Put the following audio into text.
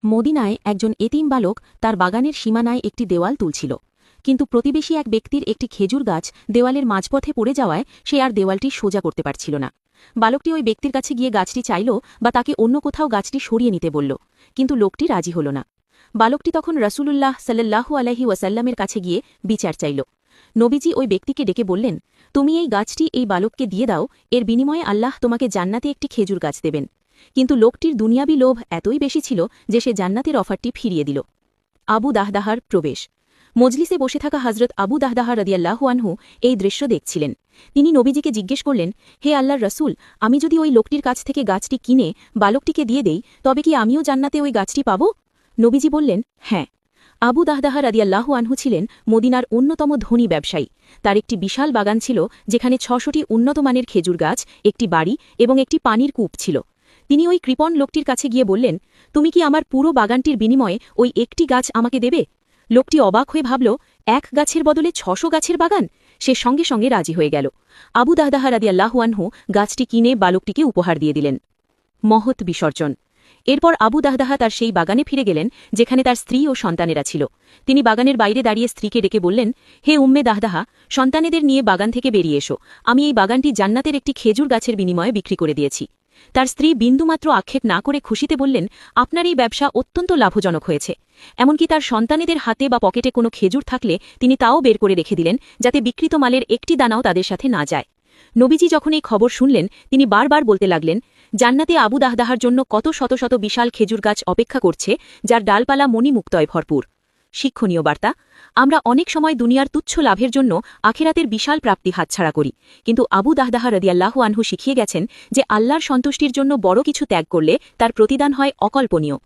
মদিনায় একজন এতিম বালক তার বাগানের সীমানায় একটি দেওয়াল তুলছিল, কিন্তু প্রতিবেশী এক ব্যক্তির একটি খেজুর গাছ দেওয়ালের মাঝপথে পড়ে যাওয়ায় সে আর দেওয়ালটি সোজা করতে পারছিল না। বালকটি ওই ব্যক্তির কাছে গিয়ে গাছটি চাইল বা তাকে অন্য কোথাও গাছটি সরিয়ে নিতে বলল, কিন্তু লোকটি রাজি হল না। বালকটি তখন রাসূলুল্লাহ সাল্লাল্লাহু আলাইহি ওয়াসাল্লামের কাছে গিয়ে বিচার চাইল। নবীজি ওই ব্যক্তিকে ডেকে বললেন, তুমি এই গাছটি এই বালককে দিয়ে দাও, এর বিনিময়ে আল্লাহ তোমাকে জান্নাতে একটি খেজুর গাছ দেবেন। কিন্তু লোকটির দুনিয়াবি লোভ এতই বেশি ছিল যে সে জান্নাতের অফারটি ফিরিয়ে দিল। আবু দাহদাহার প্রবেশ। মজলিসে বসে থাকা হজরত আবু দাহদাহা রাদিয়াল্লাহু আনহু এই দৃশ্য দেখছিলেন। তিনি নবীজিকে জিজ্ঞেস করলেন, হে আল্লাহর রসুল, আমি যদি ওই লোকটির কাছ থেকে গাছটি কিনে বালকটিকে দিয়ে দেই, তবে কি আমিও জান্নাতে ওই গাছটি পাব? নবীজি বললেন, হ্যাঁ। আবু দাহদাহা রাদিয়াল্লাহু আনহু ছিলেন মদিনার অন্যতম ধনী ব্যবসায়ী। তার একটি বিশাল বাগান ছিল, যেখানে ৬০০টি উন্নতমানের খেজুর গাছ, একটি বাড়ি এবং একটি পানির কূপ ছিল। তিনি ওই কৃপণ লোকটির কাছে গিয়ে বললেন, তুমি কি আমার পুরো বাগানটির বিনিময়ে ওই একটি গাছ আমাকে দেবে? লোকটি অবাক হয়ে ভাবল, এক গাছের বদলে ৬০০ গাছের বাগান। সে সঙ্গে সঙ্গে রাজি হয়ে গেল। আবু দাহদাহা রাদিয়াল্লাহু আনহু গাছটি কিনে বালকটিকে উপহার দিয়ে দিলেন। মহৎ বিসর্জন। এরপর আবু দাহদাহা তার সেই বাগানে ফিরে গেলেন, যেখানে তার স্ত্রী ও সন্তানেরা ছিল। তিনি বাগানের বাইরে দাঁড়িয়ে স্ত্রীকে ডেকে বললেন, হে উম্মে দাহদাহা, সন্তানেদের নিয়ে বাগান থেকে বেরিয়ে এসো। আমি এই বাগানটি জান্নাতের একটি খেজুর গাছের বিনিময়ে বিক্রি করে দিয়েছি। তার স্ত্রী বিন্দুমাত্র আক্ষেপ না করে খুশিতে বললেন, আপনার এই ব্যবসা অত্যন্ত লাভজনক হয়েছে। এমনকি তার সন্তানেদের হাতে বা পকেটে কোনো খেজুর থাকলে তিনি তাও বের করে রেখে দিলেন, যাতে বিকৃত মালের একটি দানাও তাদের সাথে না যায়। নবীজি যখন এই খবর শুনলেন, তিনি বারবার বলতে লাগলেন, জান্নাতে আবু দাহদাহার জন্য কত শত শত বিশাল খেজুর গাছ অপেক্ষা করছে, যার ডালপালা মণিমুক্তয় ভরপুর। শিক্ষণীয় বার্তা। আমরা অনেক সময় দুনিয়ার তুচ্ছ লাভের জন্য আখিরাতের বিশাল প্রাপ্তি হাতছাড়া করি, কিন্তু আবু দাহদাহা রাদিয়াল্লাহু আনহু শিখিয়ে গেছেন যে আল্লাহর সন্তুষ্টির জন্য বড় কিছু ত্যাগ করলে তার প্রতিদান হয় অকল্পনীয়।